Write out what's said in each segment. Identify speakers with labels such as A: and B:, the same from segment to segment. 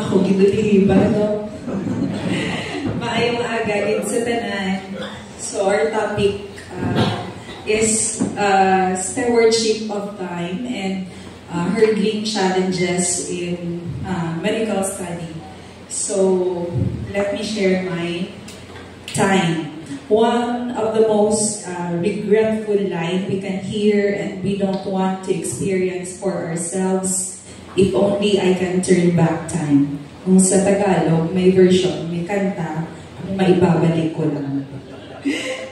A: ako ginulihiban, no? Maayong aga, sa tanan. So our topic is stewardship of time and hurdling challenges in medical study. So let me share my time. One of the most regretful line we can hear and we don't want to experience for ourselves, if only I can turn back time. Kung sa Tagalog, may version, may kanta, maibabalik ko lang.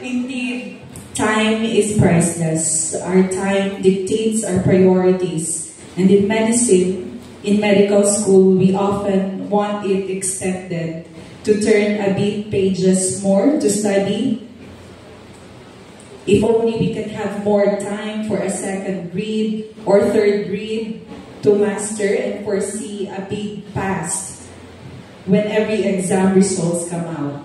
A: Indeed, time is priceless. Our time dictates our priorities. And in medicine, in medical school, we often want it extended to turn a bit pages more to study. If only we can have more time for a second read or third read to master and foresee a big past when every exam results come out.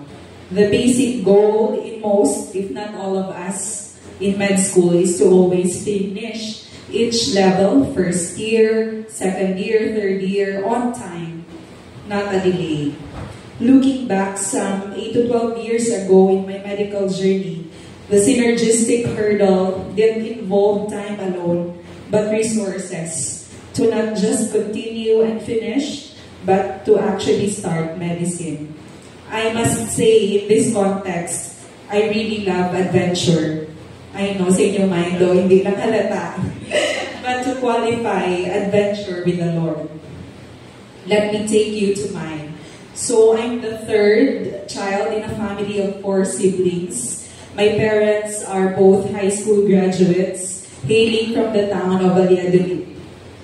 A: The basic goal in most, if not all of us in med school, is to always finish each level, first year, second year, third year, on time, not a delay. Looking back some 8 to 12 years ago in my medical journey, the synergistic hurdle didn't involve time alone, but resources to not just continue and finish, but to actually start medicine. I must say, in this context, I really love adventure. I know sa inyo mind, though, hindi lang halata. But to qualify, adventure with the Lord. Let me take you to mine. So, I'm the third child in a family of 4 siblings. My parents are both high school graduates, hailing from the town of Valladolid.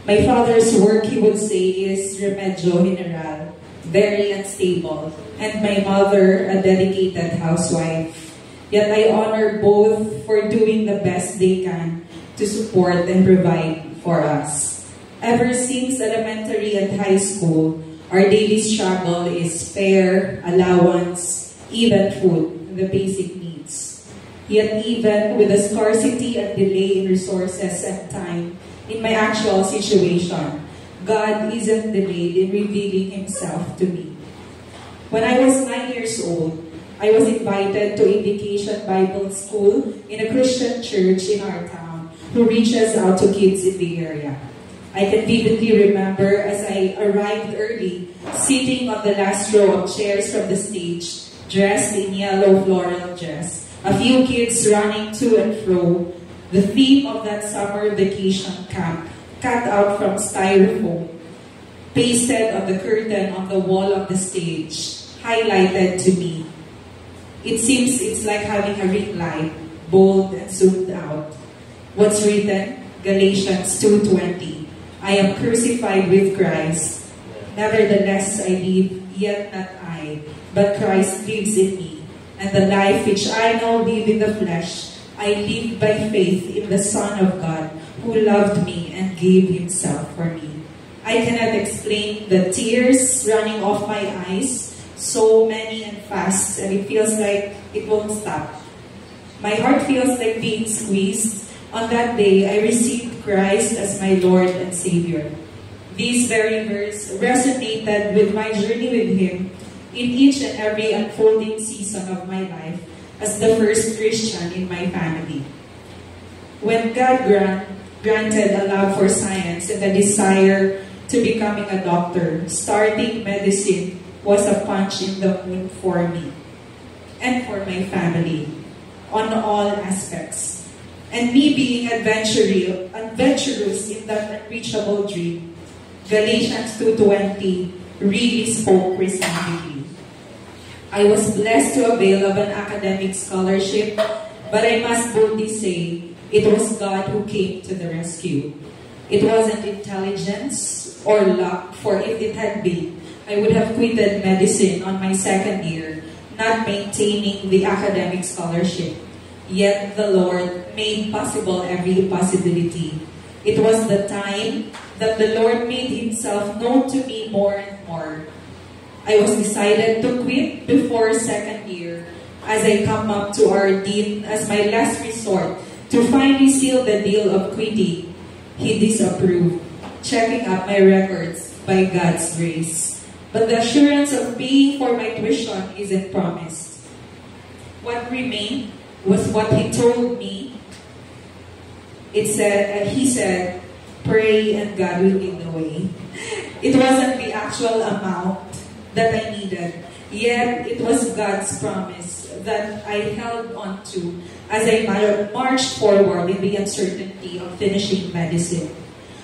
A: My father's work, he would say, is Remedio General, very unstable, and my mother, a dedicated housewife. Yet I honor both for doing the best they can to support and provide for us. Ever since elementary and high school, our daily struggle is fare, allowance, even food, the basic needs. Yet even with the scarcity and delay in resources and time, in my actual situation, God isn't delayed in revealing Himself to me. When I was 9 years old, I was invited to Indication Bible School in a Christian church in our town who reaches out to kids in the area. I can vividly remember as I arrived early, sitting on the last row of chairs from the stage, dressed in yellow floral dress, a few kids running to and fro, the theme of that summer vacation camp, cut out from styrofoam, pasted on the curtain on the wall of the stage, highlighted to me. It seems it's like having a ring light, bold and zoomed out. What's written? Galatians 2:20. I am crucified with Christ. Nevertheless I live, yet not I, but Christ lives in me. And the life which I now live in the flesh, I live by faith in the Son of God, who loved me and gave Himself for me. I cannot explain the tears running off my eyes, so many and fast, and it feels like it won't stop. My heart feels like being squeezed. On that day, I received Christ as my Lord and Savior. These very verse resonated with my journey with Him in each and every unfolding season of my life as the first Christian in my family. When God granted a love for science and a desire to becoming a doctor, starting medicine was a punch in the moon for me and for my family on all aspects. And me being adventurous in that unreachable dream, Galatians 2:20 really spoke resoundingly. I was blessed to avail of an academic scholarship, but I must boldly say, it was God who came to the rescue. It wasn't intelligence or luck, for if it had been, I would have quitted medicine on my second year, not maintaining the academic scholarship. Yet the Lord made possible every possibility. It was the time that the Lord made Himself known to me more and more. I was decided to quit before second year as I come up to our dean as my last resort to finally seal the deal of quitting. He disapproved, checking up my records by God's grace. but the assurance of paying for my tuition isn't promised. What remained was what he told me. He said, pray and God will lead the way. It wasn't the actual amount that I needed, yet it was God's promise that I held on to as I marched forward in the uncertainty of finishing medicine.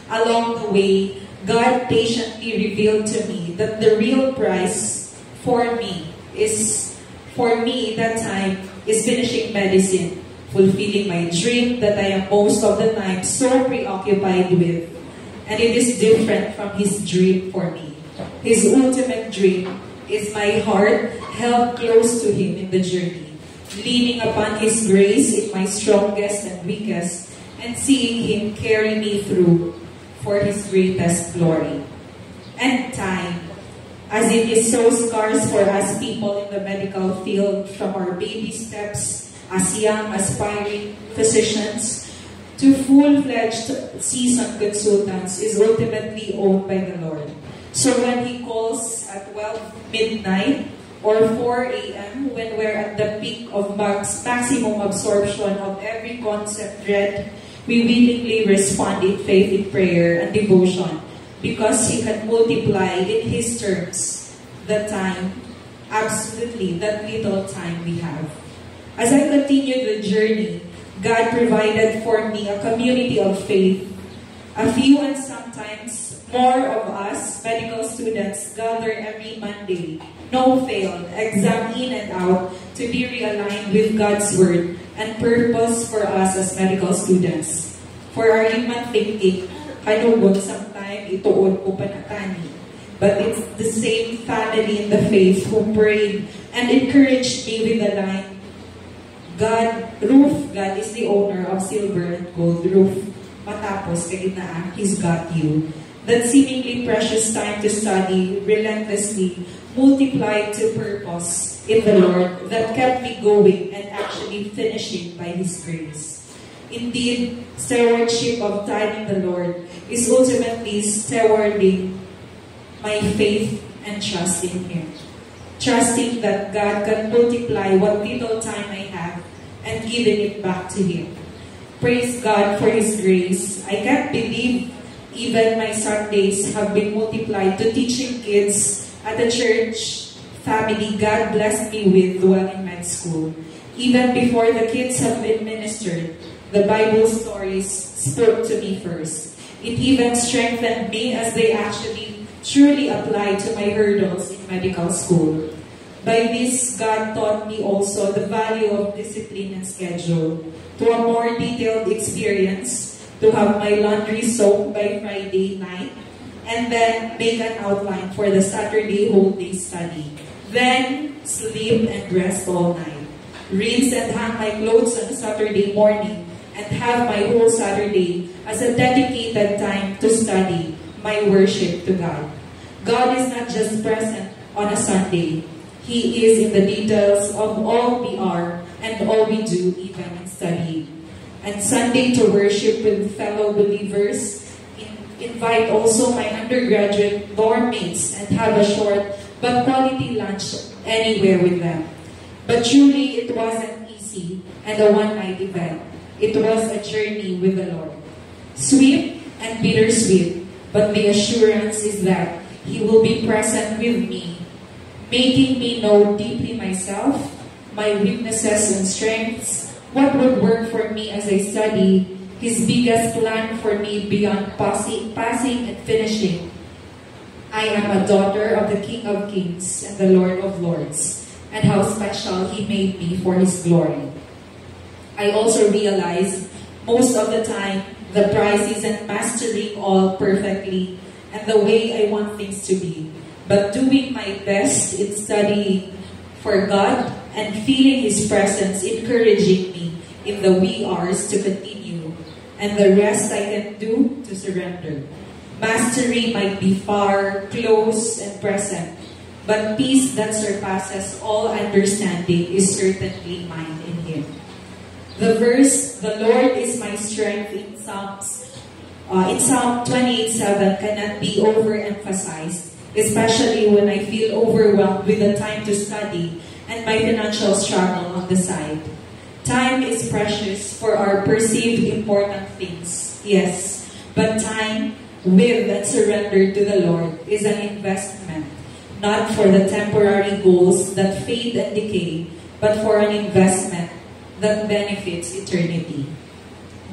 A: Along the way, God patiently revealed to me that the real price for me that time is finishing medicine, fulfilling my dream that I am most of the time so preoccupied with. And it is different from His dream for me. His ultimate dream is my heart held close to Him in the journey, leaning upon His grace in my strongest and weakest, and seeing Him carry me through for His greatest glory. And time, as it is so scarce for us people in the medical field, from our baby steps as young aspiring physicians to full-fledged seasoned consultants, is ultimately owned by the Lord. So when He calls at 12 midnight or 4 a.m., when we're at the peak of maximum absorption of every concept read, we willingly respond in faith, in prayer, and devotion, because He can multiply in His terms the time, absolutely, that little time we have. As I continued the journey, God provided for me a community of faith. A few and sometimes more of us medical students gather every Monday, no fail, exam in and out, to be realigned with God's Word and purpose for us as medical students. For our human thinking, kanugod sometime ituod ko panatani. But it's the same family in the faith who prayed and encouraged me with the line, God is the owner of silver and gold. Roof, matapos kaginaan, He's got you. That seemingly precious time to study relentlessly multiplied to purpose in the Lord that kept me going and actually finishing by His grace. Indeed, stewardship of time in the Lord is ultimately stewarding my faith and trust in Him. Trusting that God can multiply what little time I have and giving it back to Him. Praise God for His grace. I can't believe even my Sundays have been multiplied to teaching kids at the church family God blessed me with while in med school. Even before the kids have been ministered, the Bible stories spoke to me first. It even strengthened me as they actually truly applied to my hurdles in medical school. By this, God taught me also the value of discipline and schedule, to a more detailed experience, to have my laundry soaked by Friday night, and then make an outline for the Saturday whole day study. Then sleep and rest all night. Rinse and hang my clothes on Saturday morning, and have my whole Saturday as a dedicated time to study my worship to God. God is not just present on a Sunday. He is in the details of all we are and all we do, even in studying. And Sunday to worship with fellow believers, invite also my undergraduate dorm mates and have a short but quality lunch anywhere with them. But truly, it wasn't easy and a one-night event. It was a journey with the Lord. Sweet and bittersweet, but the assurance is that He will be present with me, making me know deeply myself, my weaknesses and strengths, what would work for me as I study, His biggest plan for me beyond passing and finishing. I am a daughter of the King of Kings and the Lord of Lords, and how special He made me for His glory. I also realize most of the time the prize isn't mastering all perfectly and the way I want things to be, but doing my best in studying for God and feeling His presence encouraging me in the wee hours to continue, and the rest I can do to surrender. Mastery might be far, close, and present, but peace that surpasses all understanding is certainly mine in Him. The verse, "The Lord is my strength," in Psalm 28:7 cannot be overemphasized. especially when I feel overwhelmed with the time to study and my financial struggle on the side. Time is precious for our perceived important things, yes, but time with and surrendered to the Lord is an investment, not for the temporary goals that fade and decay, but for an investment that benefits eternity.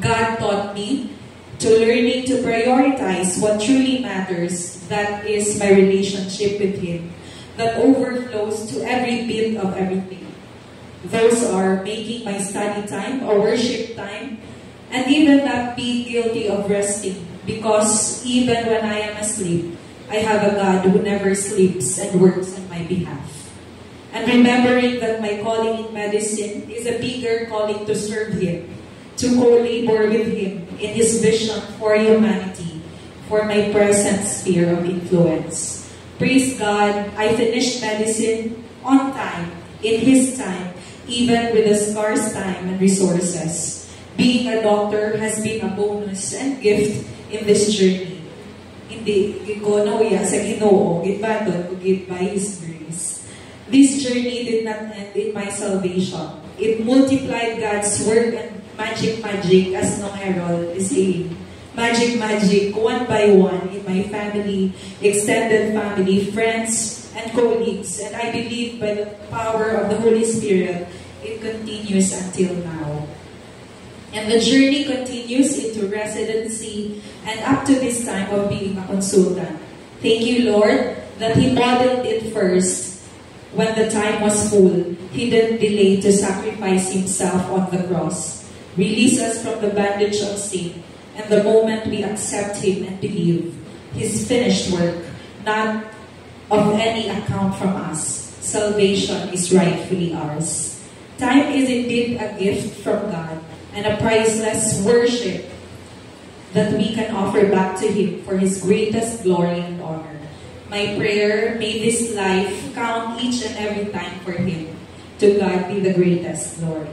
A: God taught me to learning to prioritize what truly matters, that is my relationship with Him, that overflows to every bit of everything. Those are making my study time or worship time, and even not being guilty of resting, because even when I am asleep, I have a God who never sleeps and works on my behalf. And remembering that my calling in medicine is a bigger calling to serve Him, to co-labor with Him in His vision for humanity, for my present sphere of influence. Praise God, I finished medicine on time, in His time, even with the scarce time and resources. Being a doctor has been a bonus and gift in this journey. Hindi ko nauya sa Ginoo, gitbaton ko gid by His grace. This journey did not end in my salvation. It multiplied God's work and magic, as Nong Harold is saying. Magic, one by one in my family, extended family, friends, and colleagues. And I believe by the power of the Holy Spirit, it continues until now. And the journey continues into residency and up to this time of being a consultant. Thank you, Lord, that He modeled it first. When the time was full, He didn't delay to sacrifice Himself on the cross. Release us from the bondage of sin, and the moment we accept Him and believe His finished work, not of any account from us, salvation is rightfully ours. Time is indeed a gift from God, and a priceless worship that we can offer back to Him for His greatest glory and honor. My prayer, may this life count each and every time for Him. To God be the greatest glory.